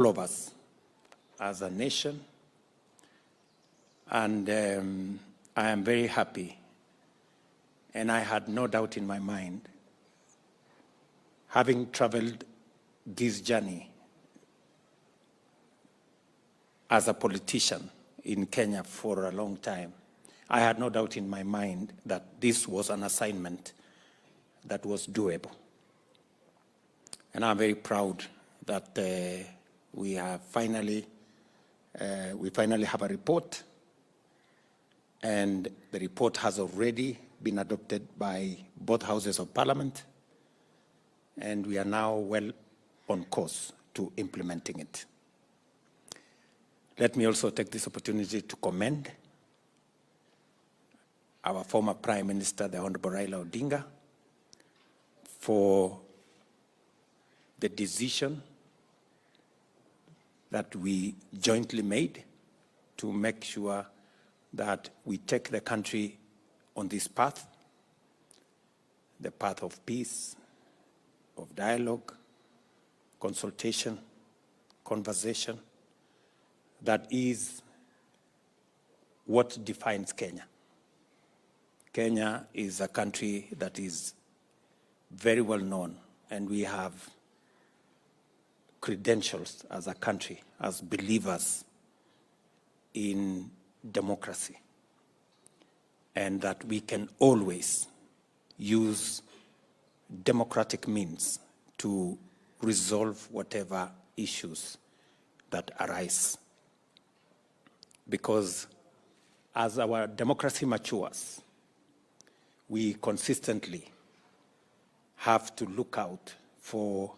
all of us as a nation, and I am very happy, and I had no doubt in my mind, having traveled this journey as a politician in Kenya for a long time, I had no doubt in my mind that this was an assignment that was doable. And I'm very proud that we finally have a report, and the report has already been adopted by both houses of parliament, and we are now well on course to implementing it. Let me also take this opportunity to commend our former Prime Minister, the Honorable Raila Odinga, for the decision that we jointly made to make sure that we take the country on this path, the path of peace, of dialogue, consultation, conversation, that is what defines Kenya. Kenya is a country that is very well known, and we have credentials as a country, as believers in democracy, and that we can always use democratic means to resolve whatever issues that arise. Because as our democracy matures, we consistently have to look out for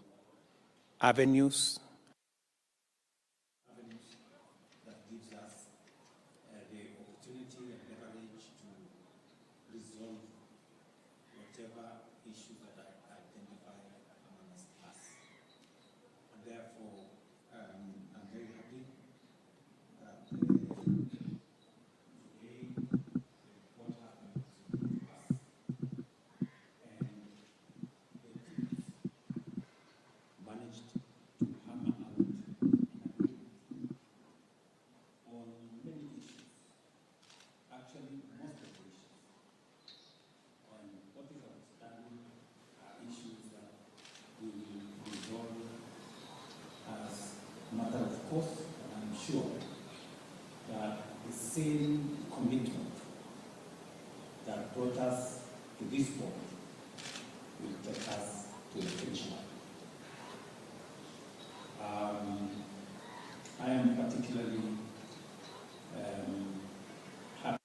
avenues that gives us the opportunity and leverage to resolve whatever issues that are identified amongst us. And therefore, I'm very happy that today what happened to us, and the teams managed to hammer out an agreement on many issues, actually most of the issues. And what is outstanding are issues that we will resolve as a matter of course, and I'm sure that the same commitment that brought us to this point will take us to the finish line. I am particularly happy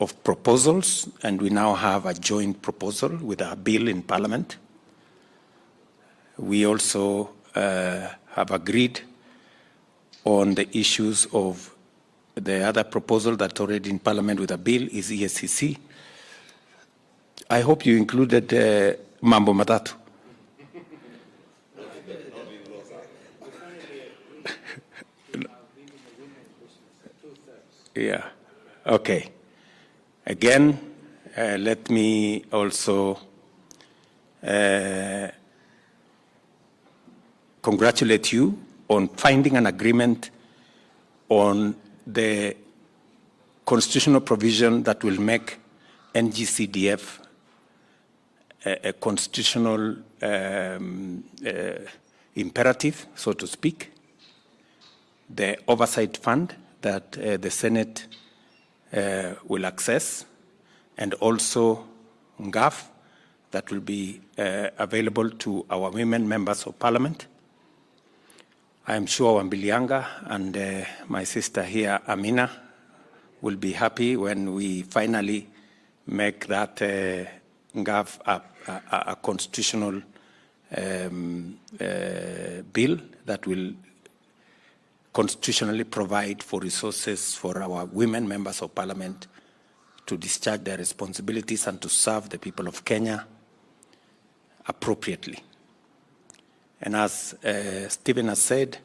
of proposals, and we now have a joint proposal with a bill in Parliament. We also have agreed on the issues of the other proposal that's already in Parliament with a bill is ESCC. I hope you included Mambo Matatu. Yeah, okay. Again, let me also congratulate you on finding an agreement on the constitutional provision that will make NGCDF a constitutional imperative, so to speak. The oversight fund that the Senate will access, and also NGAF that will be available to our women members of parliament. I am sure Wambilianga and my sister here, Amina, will be happy when we finally make that NGAF a constitutional bill that will constitutionally provide for resources for our women members of parliament to discharge their responsibilities and to serve the people of Kenya appropriately. And as Stephen has said,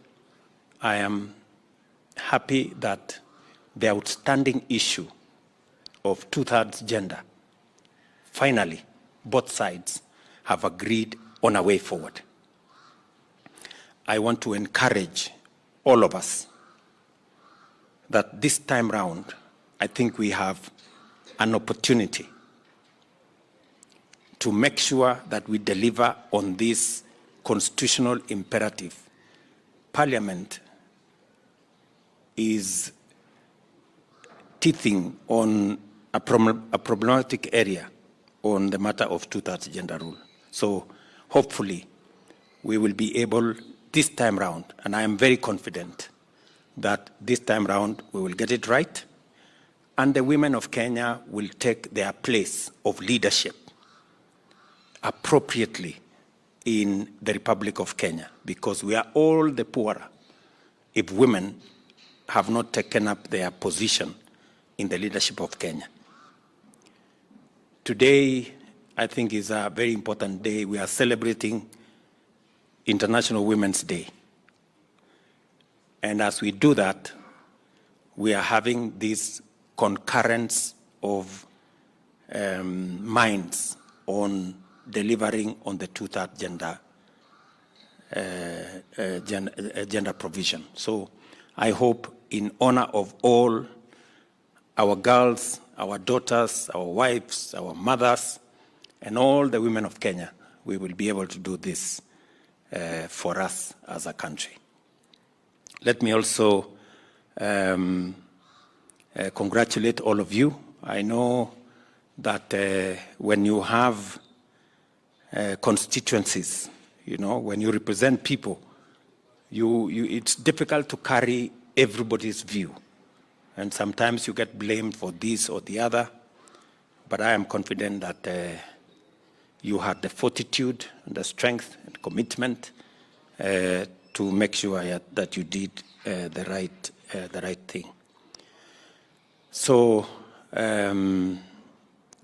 I am happy that the outstanding issue of two-thirds gender, finally, both sides have agreed on a way forward. I want to encourage all of us that this time round, I think we have an opportunity to make sure that we deliver on this constitutional imperative. Parliament is teething on a problematic area on the matter of two-thirds gender rule. So hopefully we will be able this time round, and I am very confident that this time round we will get it right, and the women of Kenya will take their place of leadership appropriately in the Republic of Kenya, because we are all the poorer if women have not taken up their position in the leadership of Kenya. Today, I think, is a very important day. We are celebrating International Women's Day. And as we do that, we are having this concurrence of minds on delivering on the two-thirds gender provision. So I hope, in honor of all our girls, our daughters, our wives, our mothers, and all the women of Kenya, we will be able to do this for us as a country. Let me also congratulate all of you. I know that when you have constituencies, you know, when you represent people, it's difficult to carry everybody's view. And sometimes you get blamed for this or the other. But I am confident that you had the fortitude and the strength and commitment to make sure that you did the right thing. So,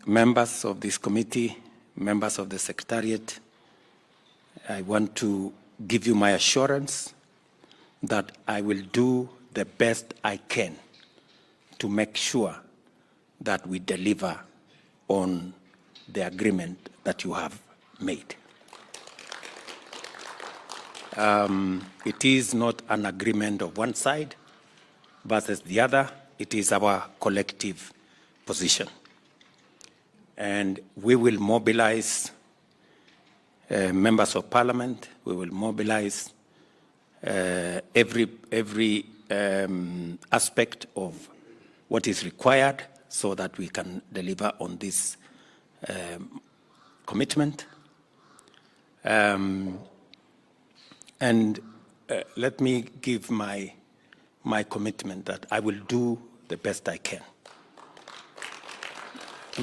members of this committee, members of the Secretariat, I want to give you my assurance that I will do the best I can to make sure that we deliver on the agreement that you have made. It is not an agreement of one side versus the other. It is our collective position. And we will mobilize members of parliament. We will mobilize every aspect of what is required so that we can deliver on this commitment. Let me give my commitment that I will do the best I can.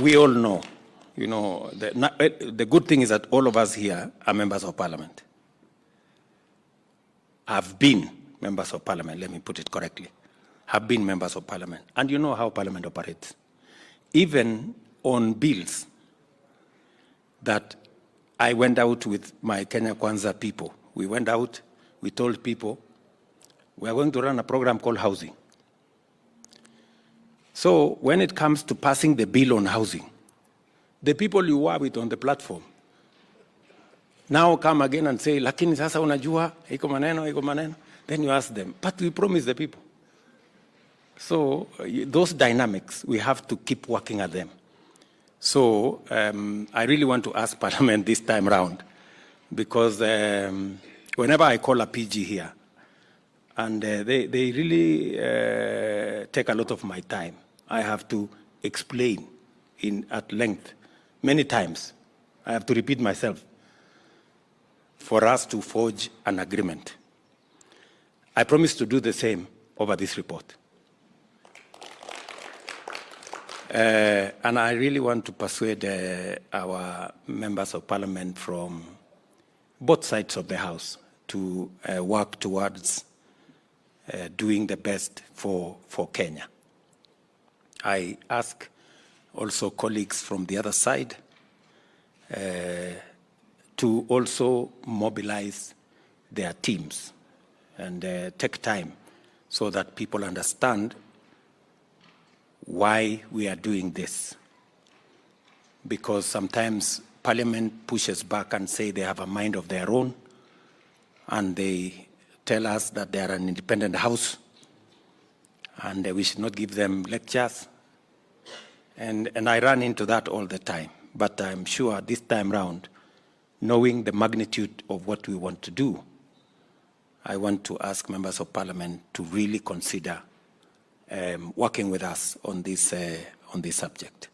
We all know, you know, the good thing is that all of us here are members of parliament. Have been members of parliament, let me put it correctly, have been members of parliament. And you know how parliament operates. Even on bills that I went out with my Kenya Kwanza people, we went out, we told people, we are going to run a program called housing. So when it comes to passing the bill on housing, the people you were with on the platform now come again and say, lakini sasa unajua, iko maneno. Then you ask them, but we promise the people. So those dynamics, we have to keep working at them. So I really want to ask Parliament this time round, because whenever I call a PG here, and they really take a lot of my time, I have to explain at length many times. I have to repeat myself for us to forge an agreement. I promise to do the same over this report. And I really want to persuade our members of parliament from both sides of the House to work towards doing the best for Kenya. I ask also colleagues from the other side to also mobilize their teams and take time so that people understand why we are doing this. Because sometimes Parliament pushes back and say they have a mind of their own, and they tell us that they are an independent house, and we should not give them lectures. And I run into that all the time. But I'm sure this time round, knowing the magnitude of what we want to do, I want to ask members of Parliament to really consider working with us on this subject.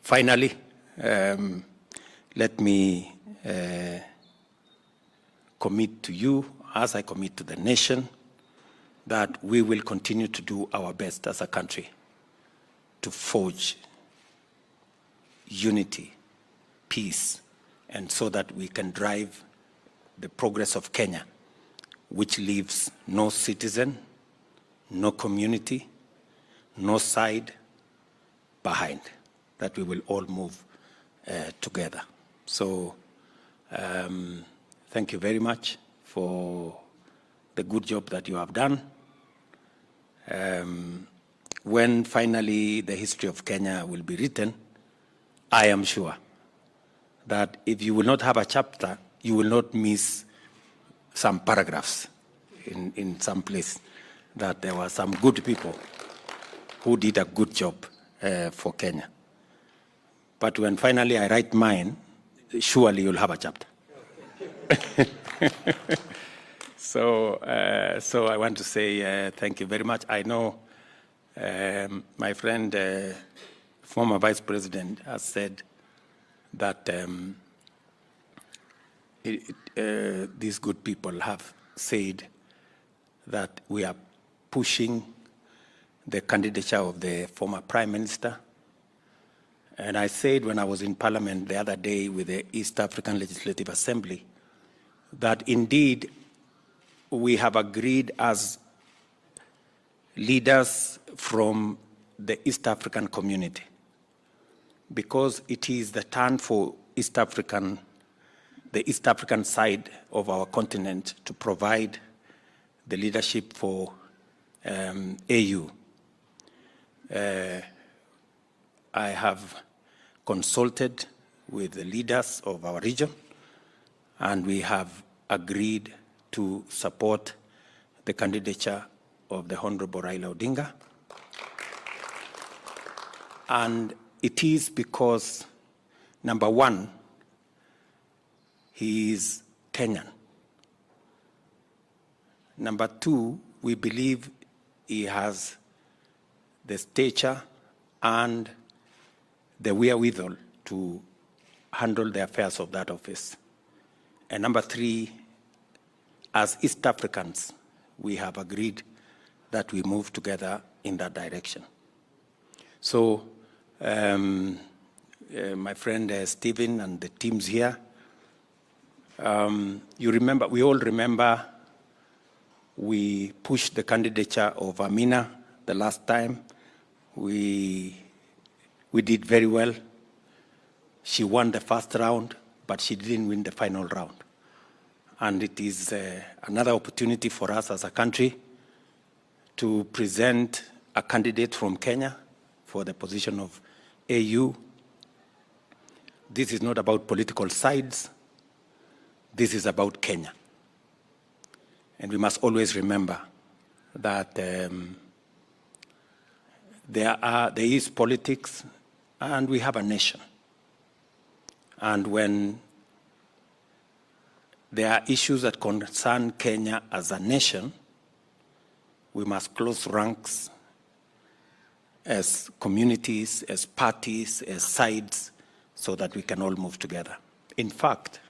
Finally, let me commit to you, as I commit to the nation, that we will continue to do our best as a country to forge unity, peace, and so that we can drive the progress of Kenya, which leaves no citizen, no community, no side behind, that we will all move together. So thank you very much for the good job that you have done. When finally the history of Kenya will be written, I am sure that if you will not have a chapter, you will not miss some paragraphs in some place, that there were some good people who did a good job for Kenya. But when finally I write mine, surely you'll have a chapter. So I want to say thank you very much. I know my friend, former Vice President, has said that these good people have said that we are pushing the candidature of the former Prime Minister. And I said when I was in Parliament the other day with the East African Legislative Assembly that indeed we have agreed as leaders from the East African community, because it is the turn for the East African side of our continent to provide the leadership for AU. I have consulted with the leaders of our region, and we have agreed to support the candidature of the Honorable Raila Odinga. And it is because, number one, he is Kenyan. Number two, we believe he has the stature and the wherewithal to handle the affairs of that office. And number three, as East Africans, we have agreed that we move together in that direction. So, my friend Stephen and the teams here, you remember, we all remember, we pushed the candidature of Amina the last time. We did very well. She won the first round, but she didn't win the final round. And it is another opportunity for us as a country to present a candidate from Kenya for the position of AU. This is not about political sides. This is about Kenya. And we must always remember that there is politics and we have a nation. And when there are issues that concern Kenya as a nation, we must close ranks as communities, as parties, as sides, so that we can all move together. In fact,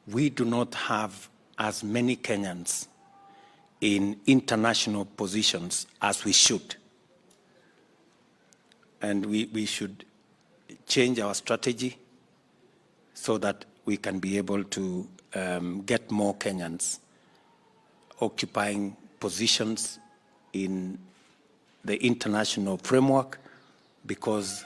we do not have as many Kenyans in international positions as we should. And we should change our strategy so that we can be able to get more Kenyans occupying positions in the international framework, because